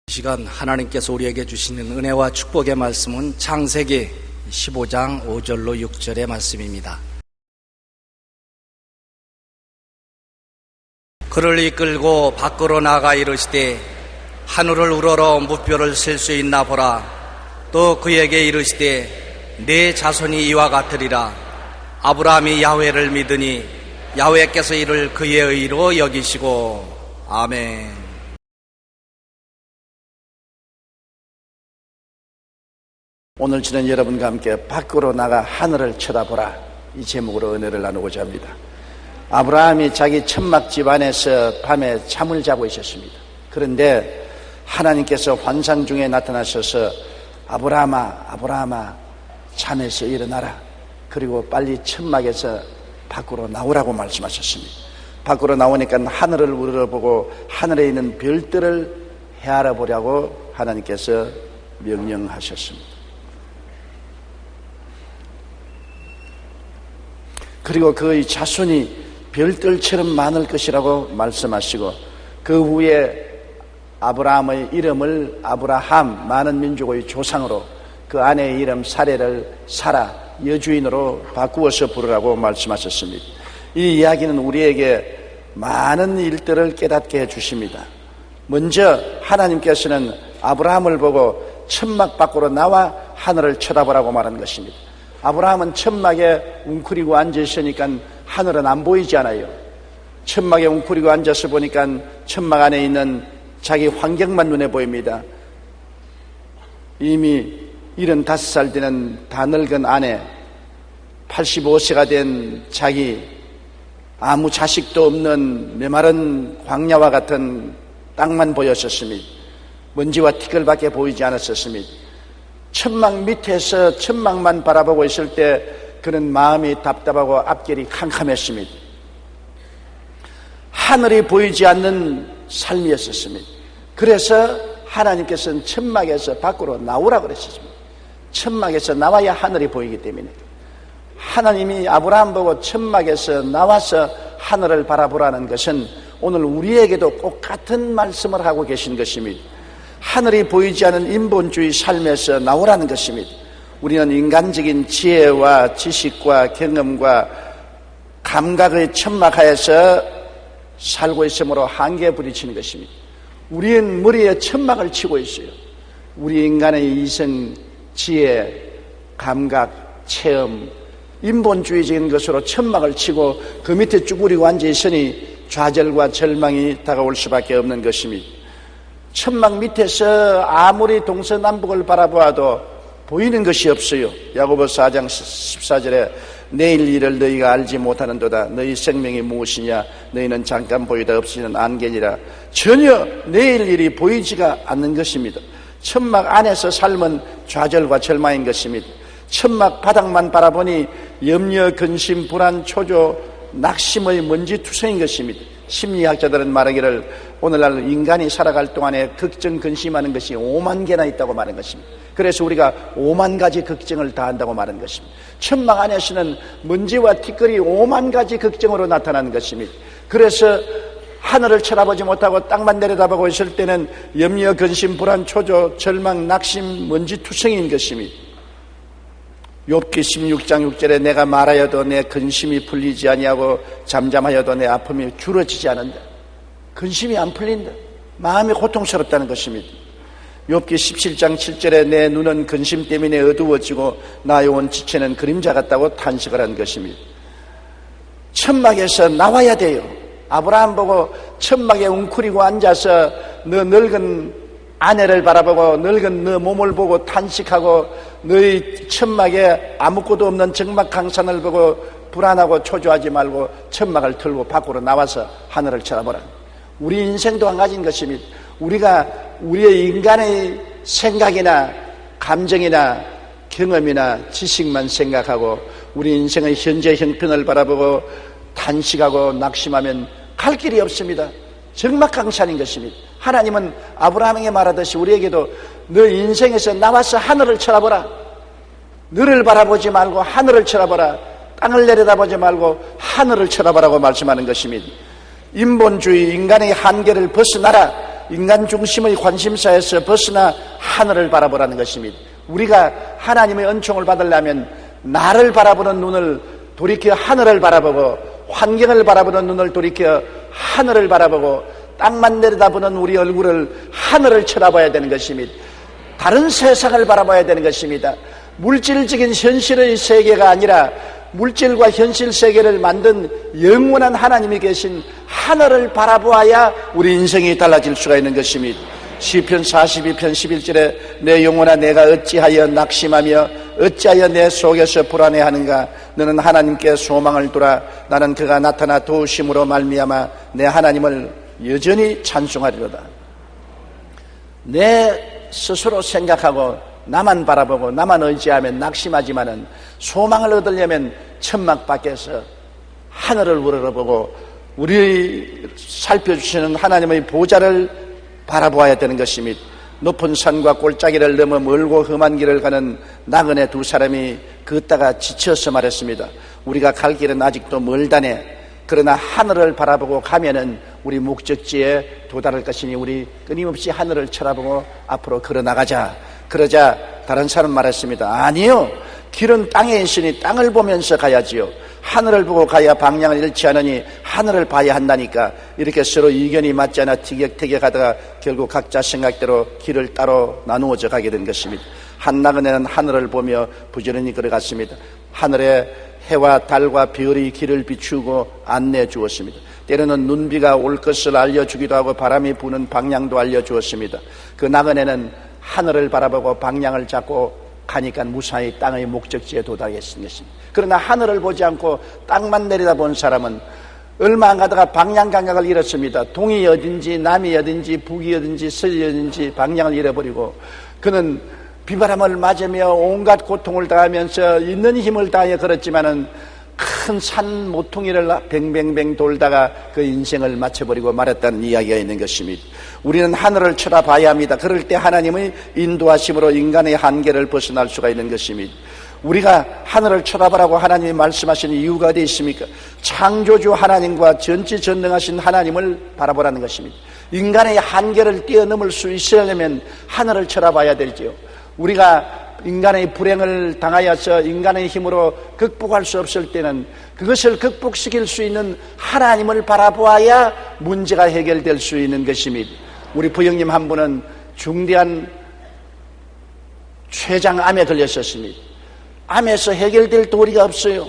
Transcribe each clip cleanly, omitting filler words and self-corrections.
이 시간 하나님께서 우리에게 주시는 은혜와 축복의 말씀은 창세기 15장 5절로 6절의 말씀입니다. 그를 이끌고 밖으로 나가 이르시되 하늘을 우러러 무뼈를 셀 수 있나 보라. 또 그에게 이르시되 내 자손이 이와 같으리라. 아브라함이 야훼를 믿으니 야훼께서 이를 그의 의로 여기시고. 아멘. 오늘 저는 여러분과 함께 밖으로 나가 하늘을 쳐다보라, 이 제목으로 은혜를 나누고자 합니다. 아브라함이 자기 천막 집안에서 밤에 잠을 자고 있었습니다. 그런데 하나님께서 환상 중에 나타나셔서 아브라함아, 아브라함아, 잠에서 일어나라. 그리고 빨리 천막에서 밖으로 나오라고 말씀하셨습니다. 밖으로 나오니까 하늘을 우러러보고 하늘에 있는 별들을 헤아려 보려고 하나님께서 명령하셨습니다. 그리고 그의 자손이 별들처럼 많을 것이라고 말씀하시고, 그 후에 아브라함의 이름을 아브라함, 많은 민족의 조상으로, 그 아내의 이름 사레를 사라, 여주인으로 바꾸어서 부르라고 말씀하셨습니다. 이 이야기는 우리에게 많은 일들을 깨닫게 해주십니다. 먼저 하나님께서는 아브라함을 보고 천막 밖으로 나와 하늘을 쳐다보라고 말한 것입니다. 아브라함은 천막에 웅크리고 앉아있으니까 하늘은 안 보이지 않아요. 천막에 웅크리고 앉아서 보니까 천막 안에 있는 자기 환경만 눈에 보입니다. 이미 75살 되는 다 늙은 아내, 85세가 된 자기, 아무 자식도 없는 메마른 광야와 같은 땅만 보였었습니다. 먼지와 티끌밖에 보이지 않았었습니다. 천막 밑에서 천막만 바라보고 있을 때 그는 마음이 답답하고 앞길이 캄캄했습니다. 하늘이 보이지 않는 삶이었습니다. 그래서 하나님께서는 천막에서 밖으로 나오라고 그랬습니다. 천막에서 나와야 하늘이 보이기 때문에 하나님이 아브라함 보고 천막에서 나와서 하늘을 바라보라는 것은 오늘 우리에게도 똑같은 말씀을 하고 계신 것입니다. 하늘이 보이지 않은 인본주의 삶에서 나오라는 것입니다. 우리는 인간적인 지혜와 지식과 경험과 감각의 천막하에서 살고 있으므로 한계에 부딪히는 것입니다. 우리는 머리에 천막을 치고 있어요. 우리 인간의 이성, 지혜, 감각, 체험, 인본주의적인 것으로 천막을 치고 그 밑에 쭈그리고 앉아있으니 좌절과 절망이 다가올 수밖에 없는 것입니다. 천막 밑에서 아무리 동서남북을 바라보아도 보이는 것이 없어요. 야고보서 4장 14절에 내일 일을 너희가 알지 못하는도다. 너희 생명이 무엇이냐? 너희는 잠깐 보이다 없이는 안개니라. 전혀 내일 일이 보이지가 않는 것입니다. 천막 안에서 삶은 좌절과 절망인 것입니다. 천막 바닥만 바라보니 염려, 근심, 불안, 초조, 낙심의 먼지투성인 것입니다. 심리학자들은 말하기를 오늘날 인간이 살아갈 동안에 걱정, 근심하는 것이 5만 개나 있다고 말한 것입니다. 그래서 우리가 5만 가지 걱정을 다 한다고 말한 것입니다. 천막 안에서는 먼지와 티끌이 5만 가지 걱정으로 나타나는 것입니다. 그래서 하늘을 쳐다보지 못하고 땅만 내려다보고 있을 때는 염려, 근심, 불안, 초조, 절망, 낙심, 먼지투성인 것입니다. 욥기 16장 6절에 내가 말하여도 내 근심이 풀리지 아니하고 잠잠하여도 내 아픔이 줄어지지 않는다. 근심이 안 풀린다. 마음이 고통스럽다는 것입니다. 욥기 17장 7절에 내 눈은 근심 때문에 어두워지고 나의 온 지체는 그림자 같다고 탄식을 한 것입니다. 천막에서 나와야 돼요. 아브라함 보고 천막에 웅크리고 앉아서 너 늙은 아내를 바라보고 늙은 너 몸을 보고 탄식하고 너희 천막에 아무것도 없는 적막강산을 보고 불안하고 초조하지 말고 천막을 틀고 밖으로 나와서 하늘을 쳐다보라. 우리 인생도 한 가지인 것입니다. 우리가 우리의 인간의 생각이나 감정이나 경험이나 지식만 생각하고 우리 인생의 현재 형편을 바라보고 탄식하고 낙심하면 갈 길이 없습니다. 적막강산인 것입니다. 하나님은 아브라함에게 말하듯이 우리에게도 너 인생에서 나와서 하늘을 쳐다보라. 너를 바라보지 말고 하늘을 쳐다보라. 땅을 내려다보지 말고 하늘을 쳐다보라고 말씀하는 것입니다. 인본주의 인간의 한계를 벗어나라. 인간 중심의 관심사에서 벗어나 하늘을 바라보라는 것입니다. 우리가 하나님의 은총을 받으려면 나를 바라보는 눈을 돌이켜 하늘을 바라보고, 환경을 바라보는 눈을 돌이켜 하늘을 바라보고, 땅만 내려다보는 우리 얼굴을 하늘을 쳐다봐야 되는 것입니다. 다른 세상을 바라봐야 되는 것입니다. 물질적인 현실의 세계가 아니라 물질과 현실 세계를 만든 영원한 하나님이 계신 하늘을 바라보아야 우리 인생이 달라질 수가 있는 것입니다. 시편 42편 11절에 내 영혼아 내가 어찌하여 낙심하며 어찌하여 내 속에서 불안해하는가. 너는 하나님께 소망을 두라. 나는 그가 나타나 도우심으로 말미암아 내 하나님을 여전히 찬송하리로다. 내 스스로 생각하고 나만 바라보고 나만 의지하면 낙심하지만은 소망을 얻으려면 천막 밖에서 하늘을 우러러보고 우리 살펴주시는 하나님의 보좌를 바라보아야 되는 것입니다. 높은 산과 골짜기를 넘어 멀고 험한 길을 가는 나그네 두 사람이 걷다가 지쳐서 말했습니다. 우리가 갈 길은 아직도 멀다네. 그러나 하늘을 바라보고 가면은 우리 목적지에 도달할 것이니 우리 끊임없이 하늘을 쳐다보고 앞으로 걸어나가자. 그러자 다른 사람 말했습니다. 아니요, 길은 땅에 있으니 땅을 보면서 가야지요. 하늘을 보고 가야 방향을 잃지 않으니 하늘을 봐야 한다니까. 이렇게 서로 의견이 맞지 않아 티격태격하다가 결국 각자 생각대로 길을 따로 나누어져 가게 된 것입니다. 한 나그네는 하늘을 보며 부지런히 걸어갔습니다. 하늘에 해와 달과 별이 길을 비추고 안내해 주었습니다. 때로는 눈비가 올 것을 알려주기도 하고 바람이 부는 방향도 알려주었습니다. 그 나그네는 하늘을 바라보고 방향을 잡고 가니까 무사히 땅의 목적지에 도달했던 것입니다. 그러나 하늘을 보지 않고 땅만 내려다본 사람은 얼마 안 가다가 방향 감각을 잃었습니다. 동이 어딘지 남이 어딘지 북이 어딘지 서이 어딘지 방향을 잃어버리고 그는 비바람을 맞으며 온갖 고통을 당하면서 있는 힘을 다해 걸었지만은 큰 산 모퉁이를 뱅뱅뱅 돌다가 그 인생을 마쳐버리고 말았다는 이야기가 있는 것입니다. 우리는 하늘을 쳐다봐야 합니다. 그럴 때 하나님의 인도하심으로 인간의 한계를 벗어날 수가 있는 것입니다. 우리가 하늘을 쳐다보라고 하나님이 말씀하신 이유가 어디 있습니까? 창조주 하나님과 전지전능하신 하나님을 바라보라는 것입니다. 인간의 한계를 뛰어넘을 수 있으려면 하늘을 쳐다봐야 되죠. 우리가 인간의 불행을 당하여서 인간의 힘으로 극복할 수 없을 때는 그것을 극복시킬 수 있는 하나님을 바라보아야 문제가 해결될 수 있는 것입니다. 우리 부형님 한 분은 중대한 췌장암에 걸렸었습니다. 암에서 해결될 도리가 없어요.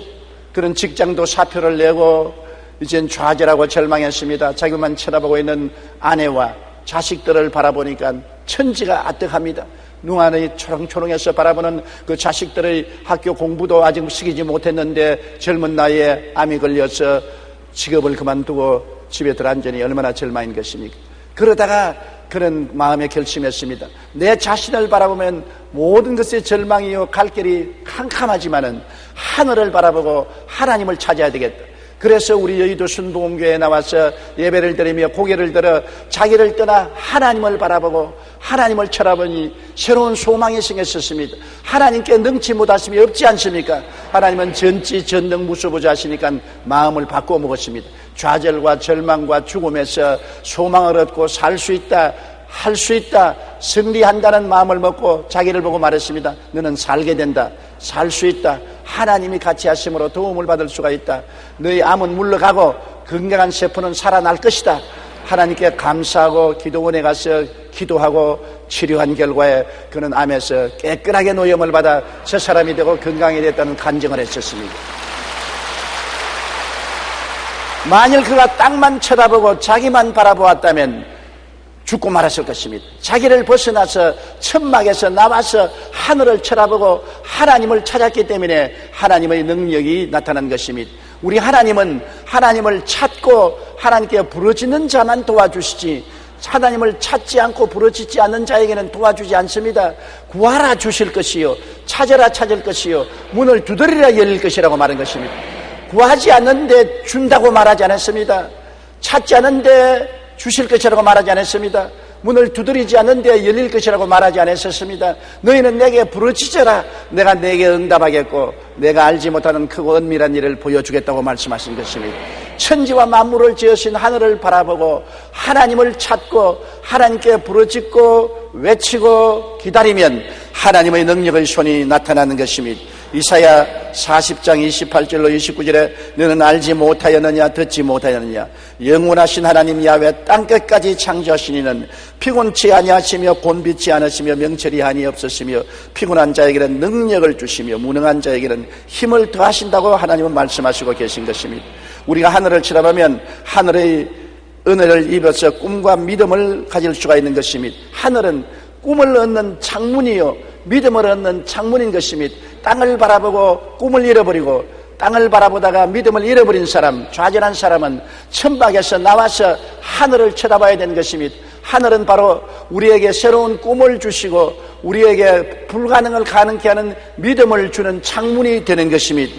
그런 직장도 사표를 내고 이젠 좌절하고 절망했습니다. 자기만 쳐다보고 있는 아내와 자식들을 바라보니까 천지가 아득합니다. 눈 안에 초롱초롱해서 바라보는 그 자식들의 학교 공부도 아직 시키지 못했는데 젊은 나이에 암이 걸려서 직업을 그만두고 집에 들어앉으니 얼마나 절망인 것입니까? 그러다가 그런 마음에 결심했습니다. 내 자신을 바라보면 모든 것에 절망이요 갈 길이 캄캄하지만은 하늘을 바라보고 하나님을 찾아야 되겠다. 그래서 우리 여의도 순복음교회에 나와서 예배를 드리며 고개를 들어 자기를 떠나 하나님을 바라보고 하나님을 쳐다보니 새로운 소망이 생겼었습니다. 하나님께 능치 못하심이 없지 않습니까? 하나님은 전지전능 무소부자시니까 마음을 바꾸어 먹었습니다. 좌절과 절망과 죽음에서 소망을 얻고 살 수 있다, 할 수 있다, 승리한다는 마음을 먹고 자기를 보고 말했습니다. 너는 살게 된다, 살 수 있다, 하나님이 같이 하심으로 도움을 받을 수가 있다. 너희 암은 물러가고 건강한 세포는 살아날 것이다. 하나님께 감사하고 기도원에 가서 기도하고 치료한 결과에 그는 암에서 깨끗하게 노염을 받아 새 사람이 되고 건강이 됐다는 간증을 했었습니다. 만일 그가 땅만 쳐다보고 자기만 바라보았다면 죽고 말았을 것입니다. 자기를 벗어나서 천막에서 나와서 하늘을 쳐다보고 하나님을 찾았기 때문에 하나님의 능력이 나타난 것입니다. 우리 하나님은 하나님을 찾고 하나님께 부르짖는 자만 도와주시지 하나님을 찾지 않고 부르짖지 않는 자에게는 도와주지 않습니다. 구하라 주실 것이요 찾으라 찾을 것이요 문을 두드리라 열릴 것이라고 말한 것입니다. 구하지 않는데 준다고 말하지 않았습니다. 찾지 않는데 주실 것이라고 말하지 않았습니다. 문을 두드리지 않는데 열릴 것이라고 말하지 않았었습니다. 너희는 내게 부르짖어라. 내가 내게 응답하겠고 내가 알지 못하는 크고 은밀한 일을 보여주겠다고 말씀하신 것입니다. 천지와 만물을 지으신 하늘을 바라보고 하나님을 찾고 하나님께 부르짖고 외치고 기다리면 하나님의 능력의 손이 나타나는 것입니다. 이사야 40장 28절로 29절에 너는 알지 못하였느냐 듣지 못하였느냐 영원하신 하나님 야훼 땅끝까지 창조하신 이는 피곤치 아니하시며 곤비치 않으시며 명철이 한이 없으시며 피곤한 자에게는 능력을 주시며 무능한 자에게는 힘을 더하신다고 하나님은 말씀하시고 계신 것입니다. 우리가 하늘을 쳐다보면 하늘의 은혜를 입어서 꿈과 믿음을 가질 수가 있는 것입니다. 하늘은 꿈을 얻는 창문이요 믿음을 얻는 창문인 것입니다. 땅을 바라보고 꿈을 잃어버리고 땅을 바라보다가 믿음을 잃어버린 사람, 좌절한 사람은 천막에서 나와서 하늘을 쳐다봐야 되는 것입니다. 하늘은 바로 우리에게 새로운 꿈을 주시고 우리에게 불가능을 가능케 하는 믿음을 주는 창문이 되는 것입니다.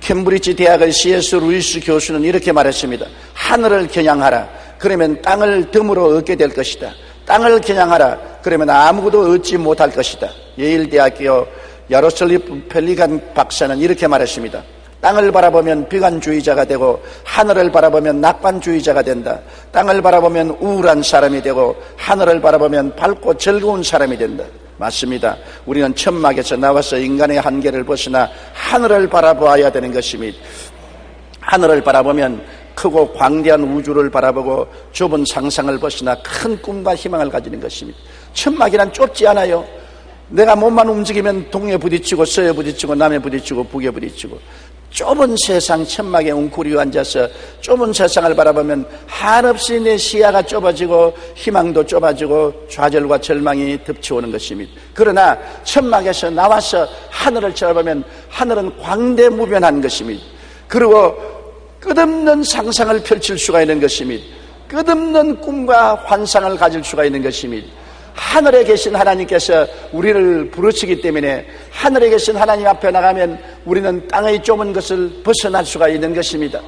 캠브리지 대학의 C.S. 루이스 교수는 이렇게 말했습니다. 하늘을 겨냥하라. 그러면 땅을 덤으로 얻게 될 것이다. 땅을 겨냥하라. 그러면 아무것도 얻지 못할 것이다. 예일대학교 야로슬립 펠리간 박사는 이렇게 말했습니다. 땅을 바라보면 비관주의자가 되고 하늘을 바라보면 낙관주의자가 된다. 땅을 바라보면 우울한 사람이 되고 하늘을 바라보면 밝고 즐거운 사람이 된다. 맞습니다. 우리는 천막에서 나와서 인간의 한계를 벗어나 하늘을 바라보아야 되는 것입니다. 하늘을 바라보면 크고 광대한 우주를 바라보고 좁은 상상을 벗어나 큰 꿈과 희망을 가지는 것입니다. 천막이란 좁지 않아요. 내가 몸만 움직이면 동에 부딪히고 서에 부딪히고 남에 부딪히고 북에 부딪히고 좁은 세상 천막에 웅크리고 앉아서 좁은 세상을 바라보면 한없이 내 시야가 좁아지고 희망도 좁아지고 좌절과 절망이 덮쳐오는 것입니다. 그러나 천막에서 나와서 하늘을 쳐다보면 하늘은 광대무변한 것입니다. 그리고 끝없는 상상을 펼칠 수가 있는 것입니다. 끝없는 꿈과 환상을 가질 수가 있는 것입니다. 하늘에 계신 하나님께서 우리를 부르시기 때문에 하늘에 계신 하나님 앞에 나가면 우리는 땅의 좁은 것을 벗어날 수가 있는 것입니다.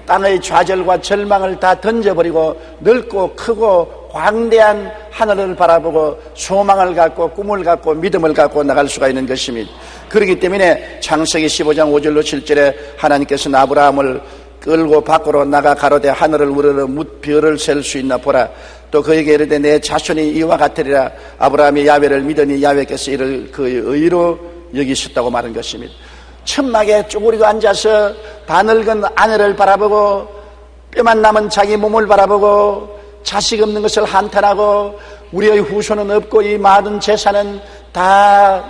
땅의 좌절과 절망을 다 던져버리고 넓고 크고 광대한 하늘을 바라보고 소망을 갖고 꿈을 갖고 믿음을 갖고 나갈 수가 있는 것입니다. 그렇기 때문에 창세기 15장 5절로 7절에 하나님께서는 아브라함을 끌고 밖으로 나가 가로되 하늘을 우러러 뭇 별을 셀 수 있나 보라. 또 그에게 이르되 내 자손이 이와 같으리라. 아브라함이 야훼를 믿으니 야훼께서 이를 그의 의로 여기셨다고 말한 것입니다. 천막에 쪼그리고 앉아서 다 늙은 아내를 바라보고 뼈만 남은 자기 몸을 바라보고 자식 없는 것을 한탄하고 우리의 후손은 없고 이 모든 재산은 다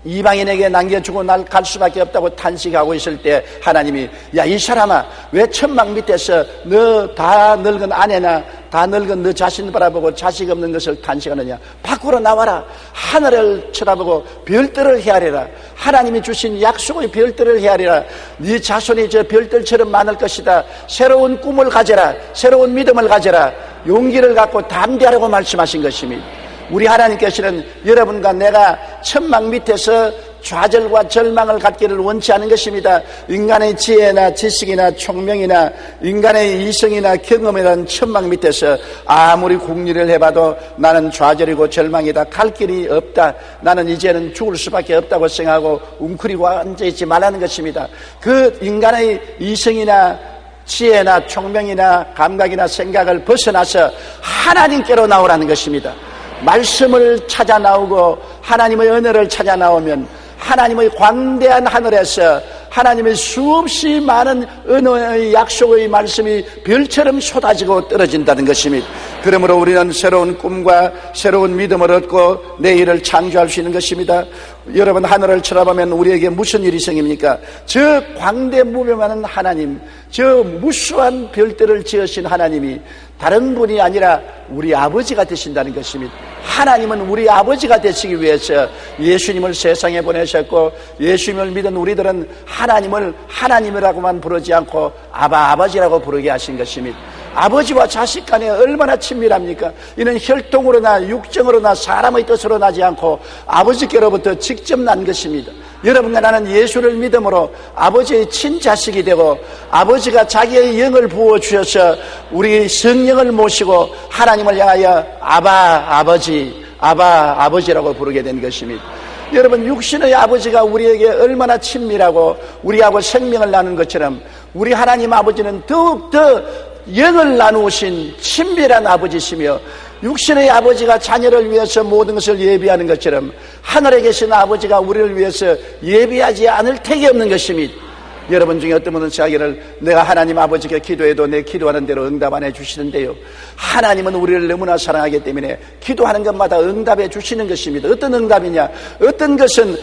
이방인에게 남겨주고 날 갈 수밖에 없다고 탄식하고 있을 때 하나님이 야 이 사람아 왜 천막 밑에서 너 다 늙은 아내나 다 늙은 너 자신 바라보고 자식 없는 것을 탄식하느냐. 밖으로 나와라. 하늘을 쳐다보고 별들을 헤아리라. 하나님이 주신 약속의 별들을 헤아리라. 네 자손이 저 별들처럼 많을 것이다. 새로운 꿈을 가져라. 새로운 믿음을 가져라. 용기를 갖고 담대하라고 말씀하신 것입니다. 우리 하나님께서는 여러분과 내가 천막 밑에서 좌절과 절망을 갖기를 원치 않은 것입니다. 인간의 지혜나 지식이나 총명이나 인간의 이성이나 경험이라는 천막 밑에서 아무리 궁리를 해봐도 나는 좌절이고 절망이다. 갈 길이 없다. 나는 이제는 죽을 수밖에 없다고 생각하고 웅크리고 앉아있지 말라는 것입니다. 그 인간의 이성이나 지혜나 총명이나 감각이나 생각을 벗어나서 하나님께로 나오라는 것입니다. 말씀을 찾아 나오고 하나님의 은혜를 찾아 나오면 하나님의 광대한 하늘에서 하나님의 수없이 많은 은혜의 약속의 말씀이 별처럼 쏟아지고 떨어진다는 것입니다. 그러므로 우리는 새로운 꿈과 새로운 믿음을 얻고 내일을 창조할 수 있는 것입니다. 여러분 하늘을 쳐다보면 우리에게 무슨 일이 생깁니까? 저 광대무변한 하나님, 저 무수한 별들을 지으신 하나님이 다른 분이 아니라 우리 아버지가 되신다는 것입니다. 하나님은 우리 아버지가 되시기 위해서 예수님을 세상에 보내셨고 예수님을 믿은 우리들은 하나님을 하나님이라고만 부르지 않고 아버지라고 부르게 하신 것입니다. 아버지와 자식 간에 얼마나 친밀합니까? 이는 혈통으로나 육정으로나 사람의 뜻으로 나지 않고 아버지께로부터 직접 난 것입니다. 여러분과 나는 예수를 믿음으로 아버지의 친자식이 되고 아버지가 자기의 영을 부어주셔서 우리 성령을 모시고 하나님을 향하여 아버지라고 부르게 된 것입니다. 여러분, 육신의 아버지가 우리에게 얼마나 친밀하고 우리하고 생명을 나눈 것처럼 우리 하나님 아버지는 더욱더 영을 나누신 친밀한 아버지시며, 육신의 아버지가 자녀를 위해서 모든 것을 예비하는 것처럼 하늘에 계신 아버지가 우리를 위해서 예비하지 않을 택이 없는 것입니다. 여러분 중에 어떤 분은 자기를 내가 하나님 아버지께 기도해도 내 기도하는 대로 응답 안 해주시는데요, 하나님은 우리를 너무나 사랑하기 때문에 기도하는 것마다 응답해 주시는 것입니다. 어떤 응답이냐? 어떤 것은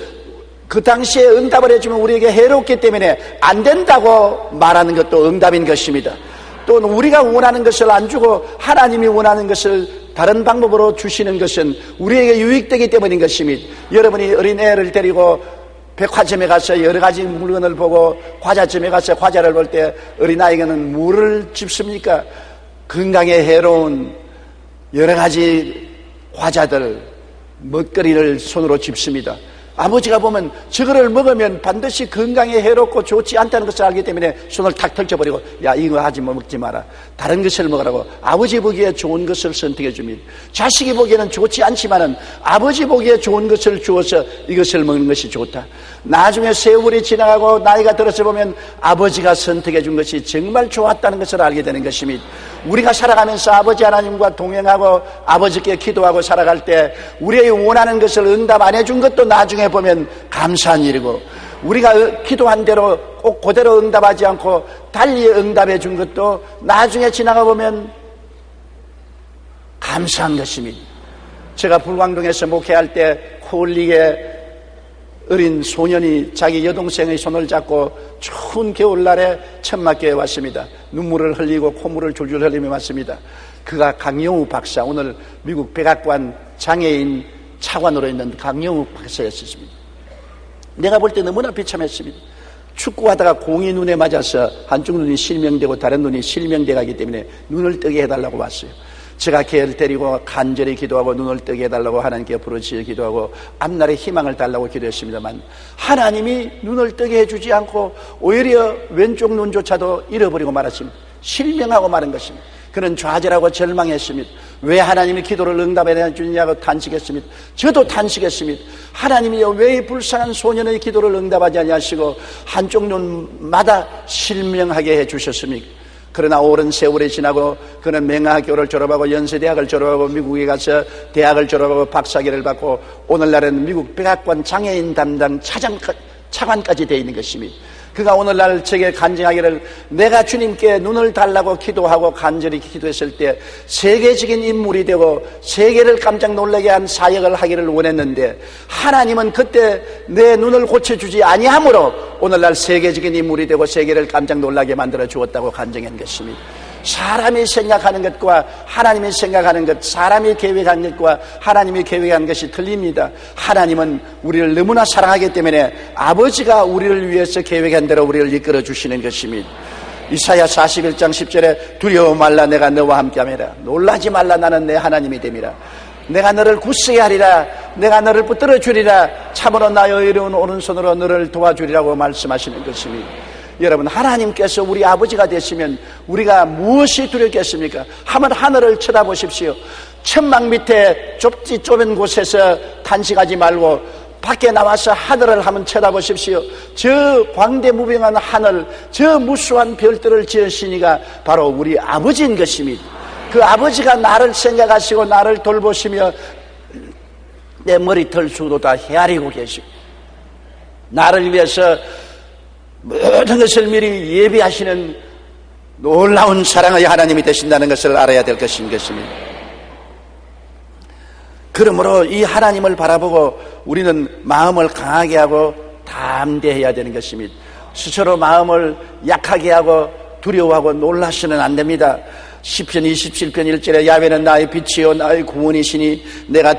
그 당시에 응답을 해주면 우리에게 해롭기 때문에 안 된다고 말하는 것도 응답인 것입니다. 또 우리가 원하는 것을 안 주고 하나님이 원하는 것을 다른 방법으로 주시는 것은 우리에게 유익되기 때문인 것입니다. 여러분이 어린애를 데리고 백화점에 가서 여러 가지 물건을 보고 과자점에 가서 과자를 볼 때 어린아이는 뭐를 집습니까? 건강에 해로운 여러 가지 과자들, 먹거리를 손으로 집습니다. 아버지가 보면 저거를 먹으면 반드시 건강에 해롭고 좋지 않다는 것을 알기 때문에 손을 탁 털쳐버리고, 야, 이거 하지 마, 먹지 마라, 다른 것을 먹으라고 아버지 보기에 좋은 것을 선택해 줍니다. 자식이 보기에는 좋지 않지만은 아버지 보기에 좋은 것을 주어서 이것을 먹는 것이 좋다. 나중에 세월이 지나가고 나이가 들어서 보면 아버지가 선택해 준 것이 정말 좋았다는 것을 알게 되는 것입니다. 우리가 살아가면서 아버지 하나님과 동행하고 아버지께 기도하고 살아갈 때 우리의 원하는 것을 응답 안 해준 것도 나중에 보면 감사한 일이고, 우리가 기도한 대로 꼭 그대로 응답하지 않고 달리 응답해 준 것도 나중에 지나가 보면 감사한 것입니다. 제가 불광동에서 목회할 때 코올리게 어린 소년이 자기 여동생의 손을 잡고 추운 겨울날에 천막교에 왔습니다. 눈물을 흘리고 콧물을 줄줄 흘리며 왔습니다. 그가 강영우 박사, 오늘 미국 백악관 장애인 차관으로 있는 강영우 박사였습니다. 내가 볼 때 너무나 비참했습니다. 축구하다가 공이 눈에 맞아서 한쪽 눈이 실명되고 다른 눈이 실명돼 가기 때문에 눈을 뜨게 해달라고 왔어요. 제가 걔를 데리고 간절히 기도하고 눈을 뜨게 해달라고 하나님께 부르짖어 기도하고 앞날에 희망을 달라고 기도했습니다만, 하나님이 눈을 뜨게 해주지 않고 오히려 왼쪽 눈조차도 잃어버리고 말았습니다. 실명하고 마는 것입니다. 그는 좌절하고 절망했습니다. 왜 하나님이 기도를 응답해 주느냐고 탄식했습니다. 저도 탄식했습니다. 하나님이 왜 이 불쌍한 소년의 기도를 응답하지 아니하시고 한쪽 눈마다 실명하게 해주셨습니까? 그러나 오랜 세월이 지나고 그는 맹하학교를 졸업하고 연세대학을 졸업하고 미국에 가서 대학을 졸업하고 박사학위를 받고 오늘날은 미국 백악관 장애인 담당 차관까지 되어 있는 것입니다. 그가 오늘날 제게 간증하기를, 내가 주님께 눈을 달라고 기도하고 간절히 기도했을 때 세계적인 인물이 되고 세계를 깜짝 놀라게 한 사역을 하기를 원했는데 하나님은 그때 내 눈을 고쳐주지 아니하므로 오늘날 세계적인 인물이 되고 세계를 깜짝 놀라게 만들어 주었다고 간증한 것입니다. 사람이 생각하는 것과 하나님이 생각하는 것, 사람이 계획한 것과 하나님이 계획한 것이 틀립니다. 하나님은 우리를 너무나 사랑하기 때문에 아버지가 우리를 위해서 계획한 대로 우리를 이끌어 주시는 것입니다. 이사야 41장 10절에 두려워 말라, 내가 너와 함께함이라. 놀라지 말라, 나는 내 하나님이 됨이라. 내가 너를 굳세게 하리라. 내가 너를 붙들어 주리라. 참으로 나의 의로운 오른손으로 너를 도와주리라고 말씀하시는 것입니다. 여러분, 하나님께서 우리 아버지가 되시면 우리가 무엇이 두렵겠습니까? 한번 하늘을 쳐다보십시오. 천막 밑에 좁은 곳에서 탄식하지 말고 밖에 나와서 하늘을 한번 쳐다보십시오. 저 광대무병한 하늘, 저 무수한 별들을 지으시니가 바로 우리 아버지인 것입니다. 그 아버지가 나를 생각하시고 나를 돌보시며 내 머리털 수도 다 헤아리고 계시고 나를 위해서 모든 것을 미리 예비하시는 놀라운 사랑의 하나님이 되신다는 것을 알아야 될 것인 것입니다. 그러므로 이 하나님을 바라보고 우리는 마음을 강하게 하고 담대해야 되는 것입니다. 스스로 마음을 약하게 하고 두려워하고 놀라서는 안 됩니다. 시편 27편 1절에 야훼는 나의 빛이요 나의 구원이시니 내가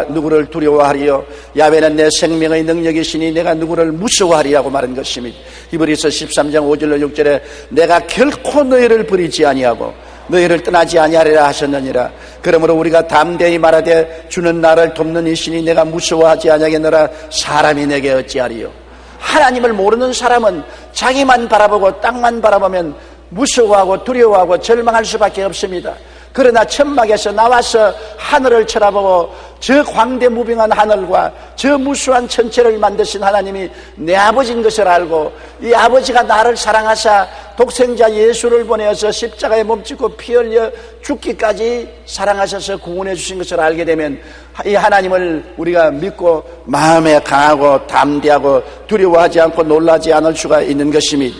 누구를 두려워하리요. 야훼는 내 생명의 능력이시니 내가 누구를 무서워하리라고 말한 것입니다. 히브리서 13장 5절로 6절에 내가 결코 너희를 버리지 아니하고 너희를 떠나지 아니하리라 하셨느니라. 그러므로 우리가 담대히 말하되 주는 나를 돕는 이시니 내가 무서워하지 아니하겠노라. 사람이 내게 어찌하리요. 하나님을 모르는 사람은 자기만 바라보고 땅만 바라보면 무서워하고 두려워하고 절망할 수밖에 없습니다. 그러나 천막에서 나와서 하늘을 쳐다보고 저 광대무빙한 하늘과 저 무수한 천체를 만드신 하나님이 내 아버지인 것을 알고 이 아버지가 나를 사랑하사 독생자 예수를 보내어서 십자가에 몸짓고 피 흘려 죽기까지 사랑하셔서 구원해 주신 것을 알게 되면 이 하나님을 우리가 믿고 마음에 강하고 담대하고 두려워하지 않고 놀라지 않을 수가 있는 것입니다.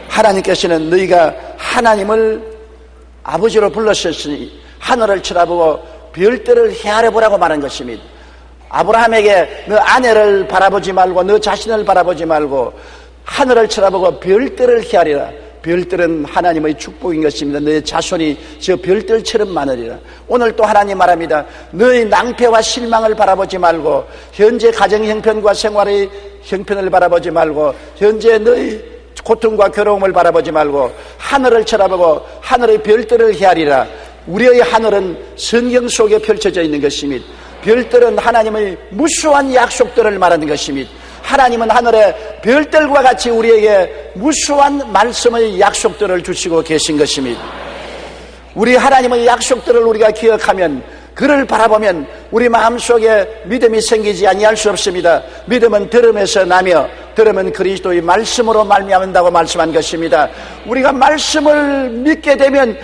하나님께서는 너희가 하나님을 아버지로 불렀으니 하늘을 쳐다보고 별들을 헤아려 보라고 말한 것입니다. 아브라함에게 너 아내를 바라보지 말고 너 자신을 바라보지 말고 하늘을 쳐다보고 별들을 헤아리라. 별들은 하나님의 축복인 것입니다. 너의 자손이 저 별들처럼 많으리라. 오늘 또 하나님 말합니다. 너의 낭패와 실망을 바라보지 말고 현재 가정 형편과 생활의 형편을 바라보지 말고 현재 너의 고통과 괴로움을 바라보지 말고 하늘을 쳐다보고 하늘의 별들을 헤아리라. 우리의 하늘은 성경 속에 펼쳐져 있는 것입니다. 별들은 하나님의 무수한 약속들을 말하는 것입니다. 하나님은 하늘의 별들과 같이 우리에게 무수한 말씀의 약속들을 주시고 계신 것입니다. 우리 하나님의 약속들을 우리가 기억하면 그를 바라보면 우리 마음속에 믿음이 생기지 아니할 수 없습니다. 믿음은 들음에서 나며 들음은 그리스도의 말씀으로 말미암는다고 말씀한 것입니다. 우리가 말씀을 믿게 되면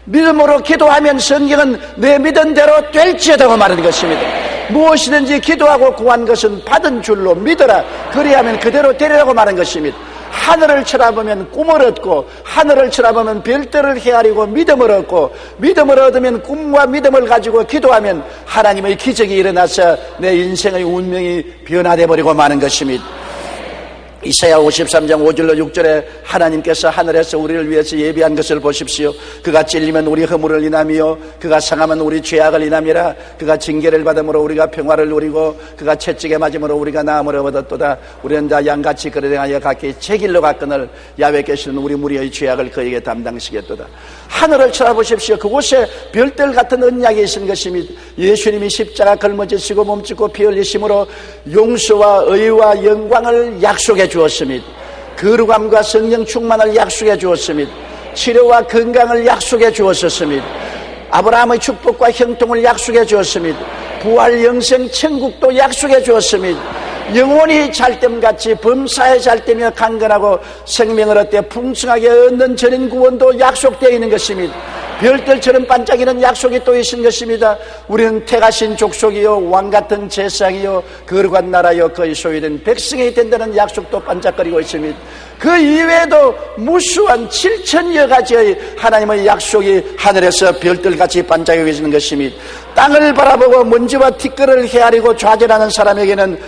믿음으로 기도하면 성경은 내 믿은 대로 될지어다고 말하는 것입니다. 무엇이든지 기도하고 구한 것은 받은 줄로 믿어라. 그리하면 그대로 되리라고 말한 것입니다. 하늘을 쳐다보면 꿈을 얻고 하늘을 쳐다보면 별들을 헤아리고 믿음을 얻고 믿음을 얻으면 꿈과 믿음을 가지고 기도하면 하나님의 기적이 일어나서 내 인생의 운명이 변화되어 버리고 마는 것입니다. 이사야 53장 5절로 6절에 하나님께서 하늘에서 우리를 위해서 예비한 것을 보십시오. 그가 찔리면 우리 허물을 인하며 그가 상하면 우리 죄악을 인함이라. 그가 징계를 받음으로 우리가 평화를 누리고 그가 채찍에 맞음으로 우리가 나음을 얻었도다. 우리는 다 양같이 그를 행하여 각기 제 길로 갔거늘 야훼께서는 우리 무리의 죄악을 그에게 담당시켰도다. 하늘을 쳐다보십시오. 그곳에 별들 같은 언약이 있는 것입니다. 예수님이 십자가 걸머지시고 몸짓고 피 흘리심으로 용서와 의와 영광을 약속해 주었습니다. 거룩함과 성령 충만을 약속해 주었습니다. 치료와 건강을 약속해 주었습니다. 아브라함의 축복과 형통을 약속해 주었습니다. 부활 영생 천국도 약속해 주었습니다. 영원히 잘됨같이 범사에 잘되며 강건하고 생명을 얻되 풍성하게 얻는 전인 구원도 약속되어 있는 것입니다. 별들처럼 반짝이는 약속이 또 있는 것입니다. 우리는 택하신 족속이요 왕같은 제상이요 거룩한 나라요 그의 소유된 백성이 된다는 약속도 반짝거리고 있습니다. 그 이외에도 무수한 7천여 가지의 하나님의 약속이 하늘에서 별들같이 반짝이고 있는 것입니다. 땅을 바라보고 먼지와 티끌을 헤아리고 좌절하는 사람에게는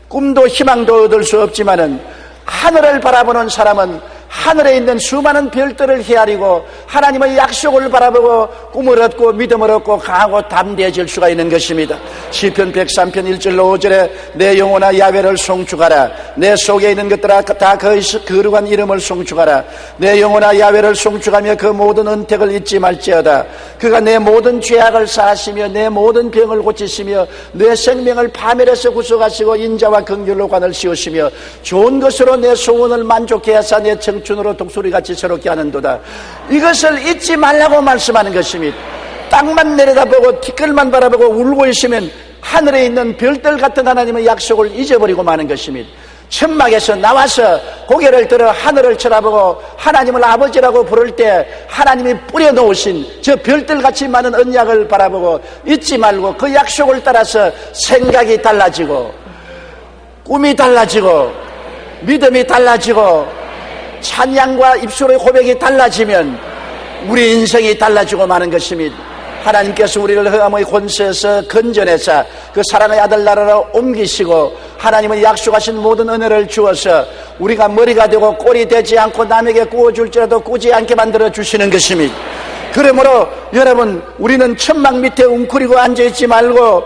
꿈도 희망도 얻을 수 없지만은 하늘을 바라보는 사람은 하늘에 있는 수많은 별들을 헤아리고 하나님의 약속을 바라보고 꿈을 얻고 믿음을 얻고 강하고 담대해질 수가 있는 것입니다. 시편 103편 1절로 5절에 내 영혼아 야훼를 송축하라. 내 속에 있는 것들아 다 그의 거룩한 이름을 송축하라. 내 영혼아 야훼를 송축하며 그 모든 은택을 잊지 말지어다. 그가 내 모든 죄악을 사하시며 내 모든 병을 고치시며 내 생명을 파멸해서 구속하시고 인자와 긍휼로 관을 씌우시며 좋은 것으로 내 소원을 만족해 하사 내 청춘으로 독수리같이 새롭게 하는도다. 이것을 잊지 말라고 말씀하는 것입니다. 땅만 내려다보고 티끌만 바라보고 울고 있으면 하늘에 있는 별들 같은 하나님의 약속을 잊어버리고 마는 것입니다. 천막에서 나와서 고개를 들어 하늘을 쳐다보고 하나님을 아버지라고 부를 때 하나님이 뿌려놓으신 저 별들같이 많은 언약을 바라보고 잊지 말고 그 약속을 따라서 생각이 달라지고 꿈이 달라지고 믿음이 달라지고 찬양과 입술의 고백이 달라지면 우리 인생이 달라지고 마는 것입니다. 하나님께서 우리를 흑암의 권세에서 건져내사 그 사랑의 아들 나라로 옮기시고 하나님의 약속하신 모든 은혜를 주어서 우리가 머리가 되고 꼴이 되지 않고 남에게 구워줄지라도 꾸지 않게 만들어 주시는 것입니다. 그러므로 여러분, 우리는 천막 밑에 웅크리고 앉아있지 말고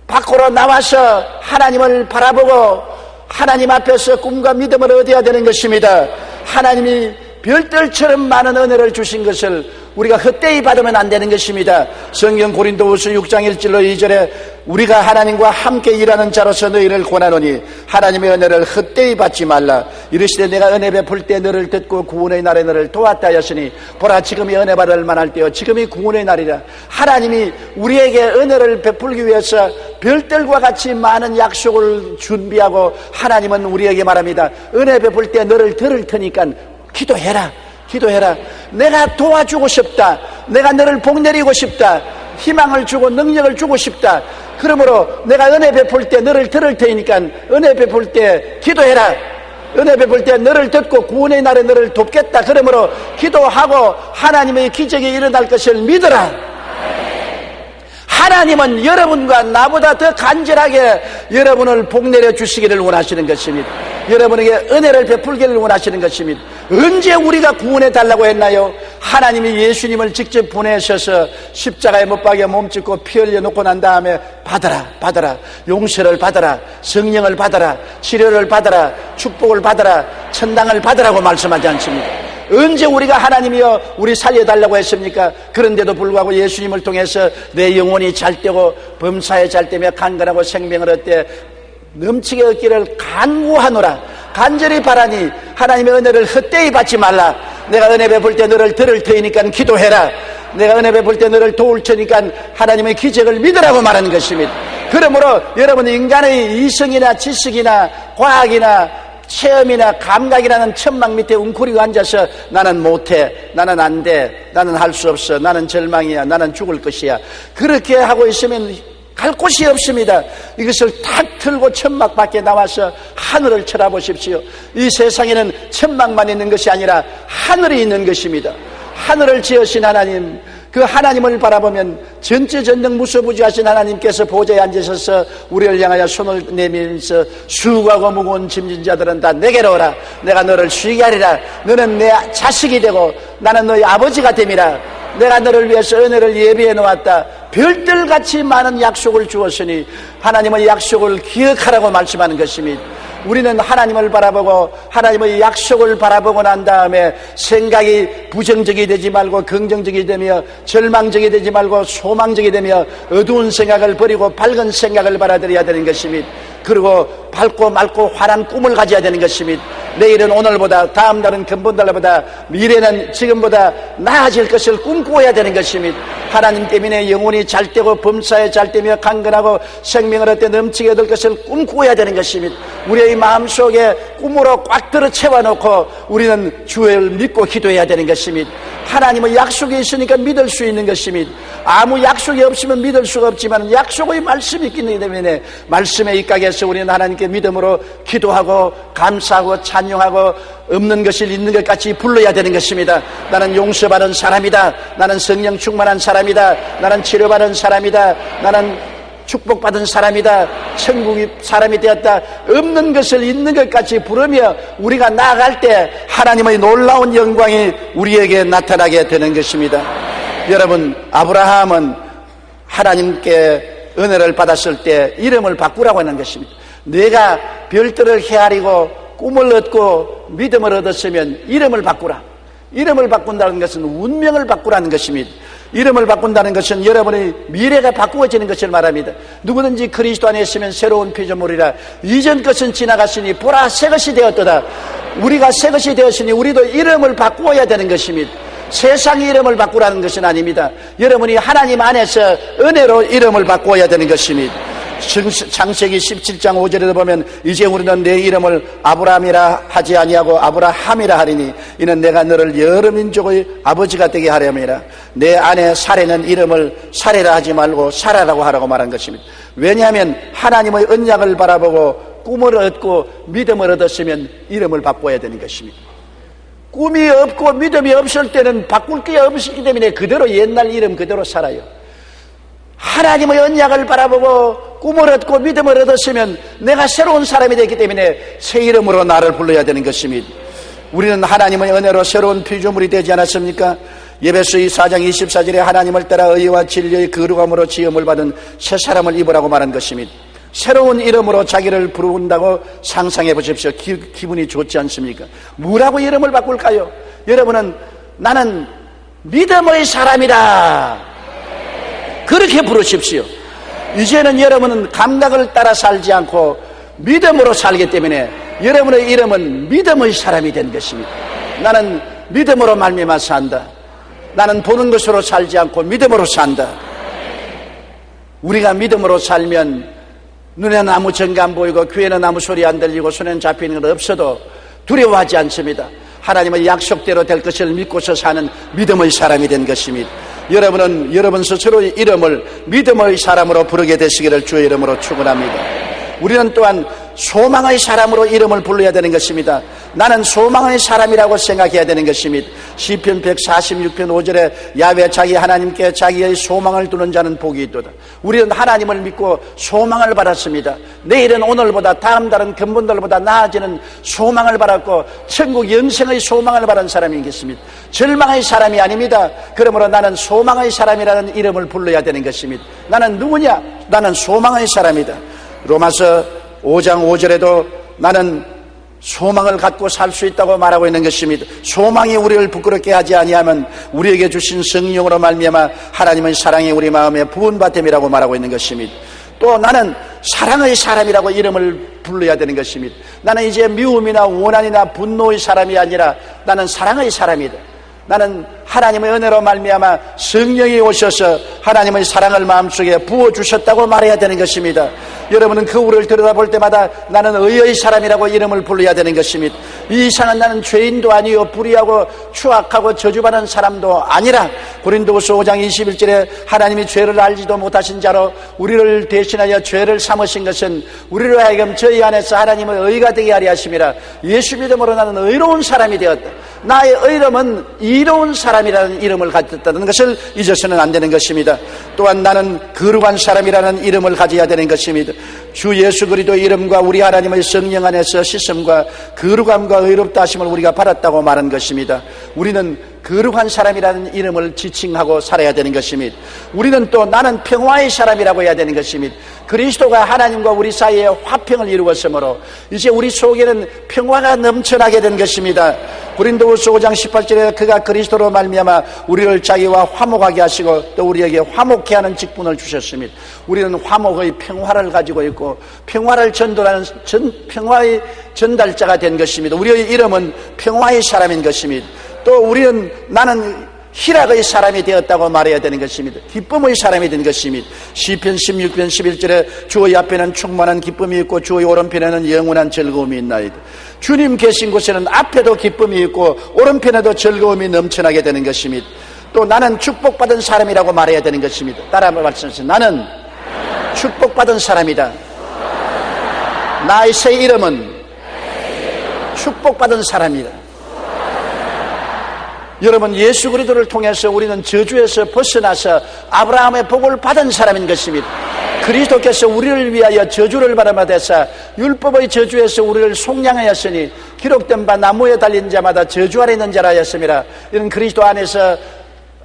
밖으로 나와서 하나님을 바라보고 하나님 앞에서 꿈과 믿음을 얻어야 되는 것입니다. 하나님이 별들처럼 많은 은혜를 주신 것을 우리가 헛되이 받으면 안 되는 것입니다. 성경 고린도후서 6장 1절로 2절에 우리가 하나님과 함께 일하는 자로서 너희를 권하노니 하나님의 은혜를 헛되이 받지 말라. 이르시되 내가 은혜 베풀 때 너를 듣고 구원의 날에 너를 도왔다 하였으니 보라 지금이 은혜 받을 만할 때요 지금이 구원의 날이라. 하나님이 우리에게 은혜를 베풀기 위해서 별들과 같이 많은 약속을 준비하고 하나님은 우리에게 말합니다. 은혜 베풀 때 너를 들을 테니까 기도해라. 기도해라. 내가 도와주고 싶다. 내가 너를 복내리고 싶다. 희망을 주고 능력을 주고 싶다. 그러므로 내가 은혜 베풀 때 너를 들을 테니까 은혜 베풀 때 기도해라. 은혜 베풀 때 너를 듣고 구원의 날에 너를 돕겠다. 그러므로 기도하고 하나님의 기적이 일어날 것을 믿어라. 하나님은 여러분과 나보다 더 간절하게 여러분을 복내려 주시기를 원하시는 것입니다. 여러분에게 은혜를 베풀기를 원하시는 것입니다. 언제 우리가 구원해 달라고 했나요? 하나님이 예수님을 직접 보내셔서 십자가에 못 박여 몸짓고 피 흘려 놓고 난 다음에 받아라 용서를 받아라, 성령을 받아라, 치료를 받아라, 축복을 받아라, 천당을 받으라고 말씀하지 않습니까? 언제 우리가 하나님이여 우리 살려달라고 했습니까? 그런데도 불구하고 예수님을 통해서 내 영혼이 잘되고 범사에 잘되며 강건하고 생명을 얻되 넘치게 얻기를 간구하노라. 간절히 바라니 하나님의 은혜를 헛되이 받지 말라. 내가 은혜 베풀 때 너를 들을 테니까 기도해라. 내가 은혜 베풀 때 너를 도울 테니까 하나님의 기적을 믿으라고 말하는 것입니다. 그러므로 여러분 인간의 이성이나 지식이나 과학이나 체험이나 감각이라는 천막 밑에 웅크리고 앉아서 나는 못해, 나는 안 돼, 나는 할 수 없어, 나는 절망이야, 나는 죽을 것이야, 그렇게 하고 있으면 갈 곳이 없습니다. 이것을 탁 틀고 천막 밖에 나와서 하늘을 쳐다보십시오. 이 세상에는 천막만 있는 것이 아니라 하늘이 있는 것입니다. 하늘을 지으신 하나님, 그 하나님을 바라보면 전지전능 무소부지하신 하나님께서 보좌에 앉으셔서 우리를 향하여 손을 내밀면서 수고하고 무거운 짐진 자들은 다 내게로 오라. 내가 너를 쉬게 하리라. 너는 내 자식이 되고 나는 너의 아버지가 됨이라. 내가 너를 위해서 은혜를 예비해 놓았다. 별들같이 많은 약속을 주었으니 하나님의 약속을 기억하라고 말씀하는 것입니다. 우리는 하나님을 바라보고 하나님의 약속을 바라보고 난 다음에 생각이 부정적이 되지 말고 긍정적이 되며 절망적이 되지 말고 소망적이 되며 어두운 생각을 버리고 밝은 생각을 받아들여야 되는 것입니다. 그리고 밝고 맑고 환한 꿈을 가져야 되는 것입니다. 내일은 오늘보다, 다음 날은 근본달보다, 미래는 지금보다 나아질 것을 꿈꾸어야 되는 것입니다. 하나님 때문에 영혼이 잘되고 범사에 잘되며 강건하고 생명을 얻되 넘치게 얻을 것을 꿈꾸어야 되는 것입니다. 우리의 마음속에 꿈으로 꽉 들어 채워놓고 우리는 주를 믿고 기도해야 되는 것입니다. 하나님의 약속이 있으니까 믿을 수 있는 것입니다. 아무 약속이 없으면 믿을 수가 없지만 약속의 말씀이 있기 때문에 말씀에 입각해서 우리는 하나님께 믿음으로 기도하고 감사하고 찬양하고 없는 것을 있는 것 같이 불러야 되는 것입니다. 나는 용서받은 사람이다. 나는 성령 충만한 사람이다. 나는 치료받은 사람이다. 나는 축복받은 사람이다. 천국의 사람이 되었다. 없는 것을 있는 것 같이 부르며 우리가 나아갈 때 하나님의 놀라운 영광이 우리에게 나타나게 되는 것입니다. 여러분, 아브라함은 하나님께 은혜를 받았을 때 이름을 바꾸라고 하는 것입니다. 내가 별들을 헤아리고 꿈을 얻고 믿음을 얻었으면 이름을 바꾸라. 이름을 바꾼다는 것은 운명을 바꾸라는 것입니다. 이름을 바꾼다는 것은 여러분의 미래가 바꾸어지는 것을 말합니다. 누구든지 그리스도 안에 있으면 새로운 피조물이라. 이전 것은 지나갔으니 보라 새 것이 되었도다. 우리가 새 것이 되었으니 우리도 이름을 바꾸어야 되는 것입니다. 세상의 이름을 바꾸라는 것은 아닙니다. 여러분이 하나님 안에서 은혜로 이름을 바꾸어야 되는 것입니다. 창세기 17장 5절에도 보면 이제 우리는 내 이름을 아브라함이라 하지 아니하고 아브라함이라 하리니 이는 내가 너를 여러 민족의 아버지가 되게 하려니라. 내 안에 사례는 이름을 사례라 하지 말고 사라라고 하라고 말한 것입니다. 왜냐하면 하나님의 언약을 바라보고 꿈을 얻고 믿음을 얻었으면 이름을 바꿔야 되는 것입니다. 꿈이 없고 믿음이 없을 때는 바꿀 게 없기 때문에 그대로 옛날 이름 그대로 살아요. 하나님의 언약을 바라보고 꿈을 얻고 믿음을 얻었으면 내가 새로운 사람이 되기 때문에 새 이름으로 나를 불러야 되는 것입니다. 우리는 하나님의 은혜로 새로운 피조물이 되지 않았습니까? 에베소서 4장 24절에 하나님을 따라 의와 진리의 거룩함으로 지음을 받은 새 사람을 입으라고 말한 것입니다. 새로운 이름으로 자기를 부른다고 상상해 보십시오. 기분이 좋지 않습니까? 뭐라고 이름을 바꿀까요? 여러분은 나는 믿음의 사람이다. 그렇게 부르십시오. 이제는 여러분은 감각을 따라 살지 않고 믿음으로 살기 때문에 여러분의 이름은 믿음의 사람이 된 것입니다. 나는 믿음으로 말미암아 산다. 나는 보는 것으로 살지 않고 믿음으로 산다. 우리가 믿음으로 살면 눈에는 아무 증거 안 보이고 귀에는 아무 소리 안 들리고 손에는 잡히는 것 없어도 두려워하지 않습니다. 하나님의 약속대로 될 것을 믿고서 사는 믿음의 사람이 된 것입니다. 여러분은 여러분 스스로의 이름을 믿음의 사람으로 부르게 되시기를 주의 이름으로 축원합니다. 우리는 또한 소망의 사람으로 이름을 불러야 되는 것입니다. 나는 소망의 사람이라고 생각해야 되는 것입니다. 시편 146편 5절에 야훼 자기 하나님께 자기의 소망을 두는 자는 복이 있도다. 우리는 하나님을 믿고 소망을 받았습니다. 내일은 오늘보다 다음 달은 근본달보다 나아지는 소망을 받았고 천국 영생의 소망을 받은 사람이겠습니다. 절망의 사람이 아닙니다. 그러므로 나는 소망의 사람이라는 이름을 불러야 되는 것입니다. 나는 누구냐? 나는 소망의 사람이다. 로마서 5장 5절에도 나는 소망을 갖고 살 수 있다고 말하고 있는 것입니다. 소망이 우리를 부끄럽게 하지 아니하면 우리에게 주신 성령으로 말미암아 하나님의 사랑이 우리 마음에 부은바됨이라고 말하고 있는 것입니다. 또 나는 사랑의 사람이라고 이름을 불러야 되는 것입니다. 나는 이제 미움이나 원한이나 분노의 사람이 아니라 나는 사랑의 사람이다. 나는 하나님의 은혜로 말미암아 성령이 오셔서 하나님의 사랑을 마음속에 부어주셨다고 말해야 되는 것입니다. 여러분은 거울을 들여다볼 때마다 나는 의의 사람이라고 이름을 불러야 되는 것입니다. 이 이상은 나는 죄인도 아니요 불의하고 추악하고 저주받은 사람도 아니라 고린도후서 5장 21절에 하나님이 죄를 알지도 못하신 자로 우리를 대신하여 죄를 삼으신 것은 우리로 하여금 저희 안에서 하나님의 의가 되게 하려 하심이라. 예수 믿음으로 나는 의로운 사람이 되었다. 나의 의름은 이로운 사람이라는 이름을 가졌다는 것을 잊어서는 안 되는 것입니다. 또한 나는 거룩한 사람이라는 이름을 가져야 되는 것입니다. 주 예수 그리스도의 이름과 우리 하나님의 성령 안에서 씻음과 거룩함과 의롭다 하심을 우리가 받았다고 말한 것입니다. 우리는 거룩한 사람이라는 이름을 지칭하고 살아야 되는 것입니다. 우리는 또 나는 평화의 사람이라고 해야 되는 것입니다. 그리스도가 하나님과 우리 사이에 화평을 이루었으므로 이제 우리 속에는 평화가 넘쳐나게 된 것입니다. 고린도후서 5장 18절에 그가 그리스도로 말미암아 우리를 자기와 화목하게 하시고 또 우리에게 화목케 하는 직분을 주셨습니다. 우리는 화목의 평화를 가지고 있고 평화를 전달하는 평화의 전달자가 된 것입니다. 우리의 이름은 평화의 사람인 것입니다. 또 우리는 나는 희락의 사람이 되었다고 말해야 되는 것입니다. 기쁨의 사람이 된 것입니다. 시편 16편 11절에 주의 앞에는 충만한 기쁨이 있고 주의 오른편에는 영원한 즐거움이 있나이다. 주님 계신 곳에는 앞에도 기쁨이 있고 오른편에도 즐거움이 넘쳐나게 되는 것입니다. 또 나는 축복받은 사람이라고 말해야 되는 것입니다. 따라 말씀하세요. 나는 축복받은 사람이다. 나의 새 이름은 축복받은 사람이다. 여러분, 예수 그리스도를 통해서 우리는 저주에서 벗어나서 아브라함의 복을 받은 사람인 것입니다. 그리스도께서 우리를 위하여 저주를 받아마 되사 율법의 저주에서 우리를 속량하였으니 기록된 바 나무에 달린 자마다 저주 아래 있는 자라 하였음이라. 이는 그리스도 안에서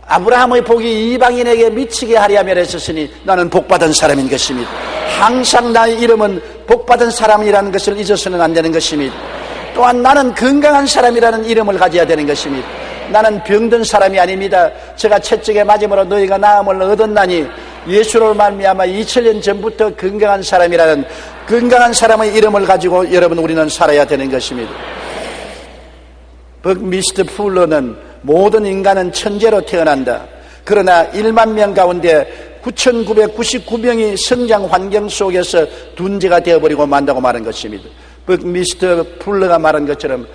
아브라함의 복이 이방인에게 미치게 하려 하며 했었으니 나는 복받은 사람인 것입니다. 항상 나의 이름은 복받은 사람이라는 것을 잊어서는 안 되는 것입니다. 또한 나는 건강한 사람이라는 이름을 가져야 되는 것입니다. 나는 병든 사람이 아닙니다. 제가 채찍에 맞음으로 너희가 나음을 얻었나니 예수로 말미암아 2000년 전부터 건강한 사람이라는 건강한 사람의 이름을 가지고 여러분 우리는 살아야 되는 것입니다. 버크미스터 풀러는 모든 인간은 천재로 태어난다. 그러나 1만 명 가운데 9,999명이 성장 환경 속에서 둔재가 되어버리고 만다고 말한 것입니다. 버크미스터 풀러가 말한 것처럼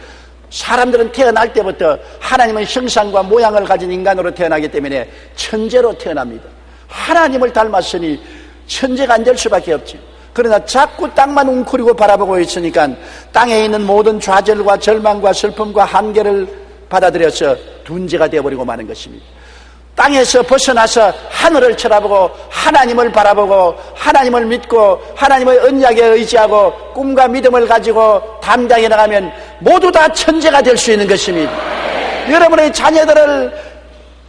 사람들은 태어날 때부터 하나님의 형상과 모양을 가진 인간으로 태어나기 때문에 천재로 태어납니다. 하나님을 닮았으니 천재가 안 될 수밖에 없죠. 그러나 자꾸 땅만 웅크리고 바라보고 있으니까 땅에 있는 모든 좌절과 절망과 슬픔과 한계를 받아들여서 둔재가 되어버리고 마는 것입니다. 땅에서 벗어나서 하늘을 쳐다보고 하나님을 바라보고 하나님을 믿고 하나님의 언약에 의지하고 꿈과 믿음을 가지고 담대하게 나가면 모두 다 천재가 될 수 있는 것입니다. 여러분의 자녀들을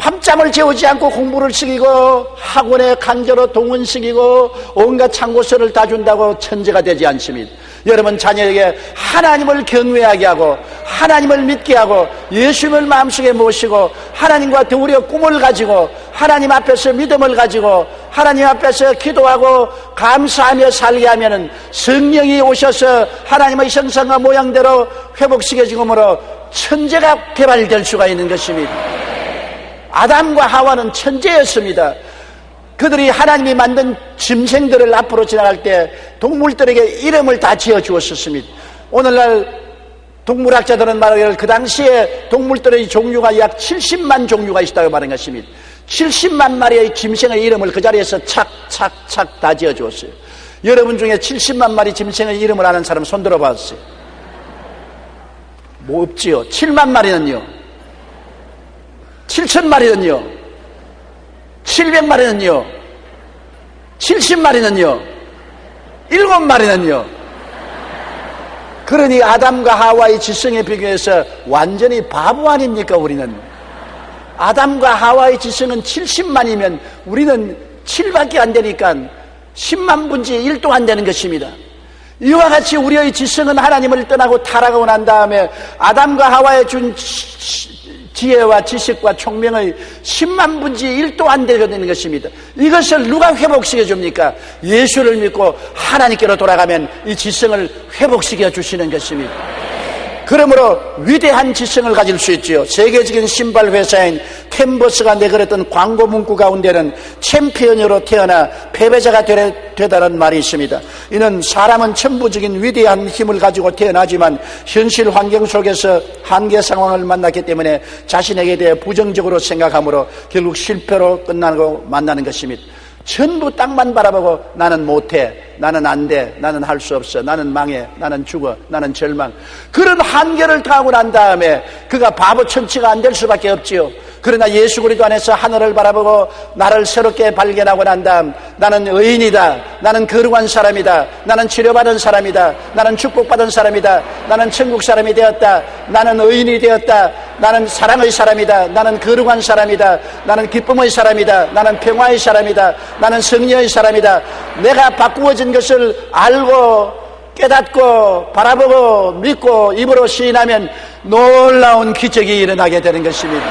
밤잠을 재우지 않고 공부를 시키고 학원에 강제로 동원시키고 온갖 참고서를 다 준다고 천재가 되지 않습니다. 여러분 자녀에게 하나님을 경외하게 하고 하나님을 믿게 하고 예수님을 마음속에 모시고 하나님과 더불어 꿈을 가지고 하나님 앞에서 믿음을 가지고 하나님 앞에서 기도하고 감사하며 살게 하면은 성령이 오셔서 하나님의 형상과 모양대로 회복시켜주므로 천재가 개발될 수가 있는 것입니다. 아담과 하와는 천재였습니다. 그들이 하나님이 만든 짐승들을 앞으로 지나갈 때 동물들에게 이름을 다 지어 주었습니다. 오늘날 동물학자들은 말하기를 그 당시에 동물들의 종류가 약 70만 종류가 있다고 말하는 것입니다. 70만 마리의 짐승의 이름을 그 자리에서 착착착 다 지어 주었어요. 여러분 중에 70만 마리 짐승의 이름을 아는 사람 손 들어봤어요? 뭐 없지요. 7만 마리는요. 7,000마리는요. 700마리는요. 70마리는요. 7마리는요. 그러니 아담과 하와의 지성에 비교해서 완전히 바보 아닙니까 우리는? 아담과 하와의 지성은 70만이면 우리는 7밖에 안 되니까 10만 분의 1도 안 되는 것입니다. 이와 같이 우리의 지성은 하나님을 떠나고 타락하고 난 다음에 아담과 하와에 준 지혜와 지식과 총명의 10만 분의 1도 안 되는 것입니다. 이것을 누가 회복시켜 줍니까? 예수를 믿고 하나님께로 돌아가면 이 지성을 회복시켜 주시는 것입니다. 그러므로 위대한 지성을 가질 수 있지요. 세계적인 신발 회사인 캔버스가 내걸었던 광고 문구 가운데는 챔피언으로 태어나 패배자가 되다는 말이 있습니다. 이는 사람은 천부적인 위대한 힘을 가지고 태어나지만 현실 환경 속에서 한계 상황을 만났기 때문에 자신에게 대해 부정적으로 생각하므로 결국 실패로 끝나고 만나는 것입니다. 전부 땅만 바라보고 나는 못해, 나는 안 돼, 나는 할 수 없어, 나는 망해, 나는 죽어, 나는 절망. 그런 한계를 당하고 난 다음에 그가 바보 천치가 안 될 수밖에 없지요. 그러나 예수 그리스도 안에서 하늘을 바라보고 나를 새롭게 발견하고 난 다음 나는 의인이다, 나는 거룩한 사람이다, 나는 치료받은 사람이다, 나는 축복받은 사람이다, 나는 천국 사람이 되었다, 나는 의인이 되었다, 나는 사랑의 사람이다, 나는 거룩한 사람이다, 나는 기쁨의 사람이다, 나는 평화의 사람이다, 나는 승리의 사람이다. 내가 바꾸어진 것을 알고 깨닫고 바라보고 믿고 입으로 시인하면 놀라운 기적이 일어나게 되는 것입니다.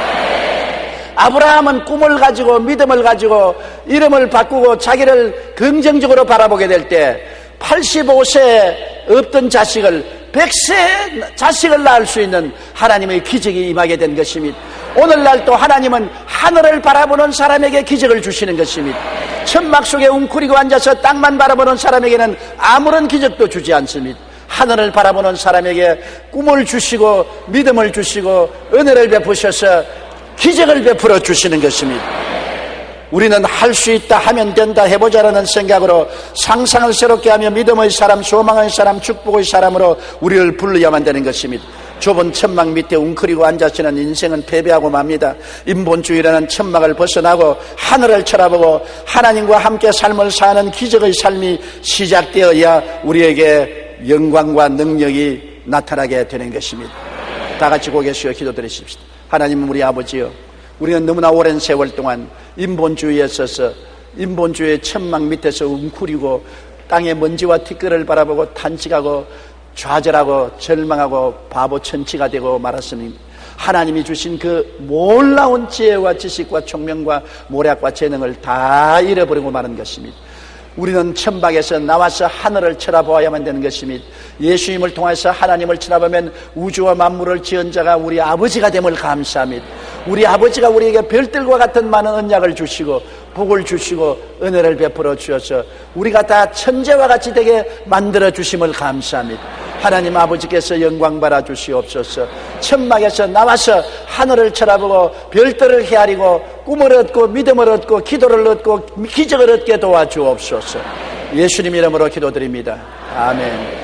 아브라함은 꿈을 가지고 믿음을 가지고 이름을 바꾸고 자기를 긍정적으로 바라보게 될 때 85세 없던 자식을 100세 자식을 낳을 수 있는 하나님의 기적이 임하게 된 것입니다. 오늘날 또 하나님은 하늘을 바라보는 사람에게 기적을 주시는 것입니다. 천막 속에 웅크리고 앉아서 땅만 바라보는 사람에게는 아무런 기적도 주지 않습니다. 하늘을 바라보는 사람에게 꿈을 주시고 믿음을 주시고 은혜를 베푸셔서 기적을 베풀어 주시는 것입니다. 우리는 할 수 있다, 하면 된다, 해보자라는 생각으로 상상을 새롭게 하며 믿음의 사람, 소망의 사람, 축복의 사람으로 우리를 불러야만 되는 것입니다. 좁은 천막 밑에 웅크리고 앉아서는 인생은 패배하고 맙니다. 인본주의라는 천막을 벗어나고 하늘을 쳐다보고 하나님과 함께 삶을 사는 기적의 삶이 시작되어야 우리에게 영광과 능력이 나타나게 되는 것입니다. 다 같이 고개 숙여 기도드리십시다. 하나님 우리 아버지여, 우리는 너무나 오랜 세월 동안 인본주의에 있어서 인본주의의 천막 밑에서 웅크리고 땅의 먼지와 티끌을 바라보고 탄식하고 좌절하고 절망하고 바보 천치가 되고 말았습니다. 하나님이 주신 그 놀라운 지혜와 지식과 총명과 모략과 재능을 다 잃어버리고 마는 것입니다. 우리는 천박에서 나와서 하늘을 쳐다보아야만 되는 것입니다. 예수님을 통해서 하나님을 쳐다보면 우주와 만물을 지은 자가 우리 아버지가 됨을 감사합니다. 우리 아버지가 우리에게 별들과 같은 많은 언약을 주시고 복을 주시고 은혜를 베풀어 주셔서 우리가 다 천재와 같이 되게 만들어 주심을 감사합니다. 하나님 아버지께서 영광 받아 주시옵소서. 천막에서 나와서 하늘을 쳐다보고 별들을 헤아리고 꿈을 얻고 믿음을 얻고 기도를 얻고 기적을 얻게 도와주옵소서. 예수님 이름으로 기도드립니다. 아멘.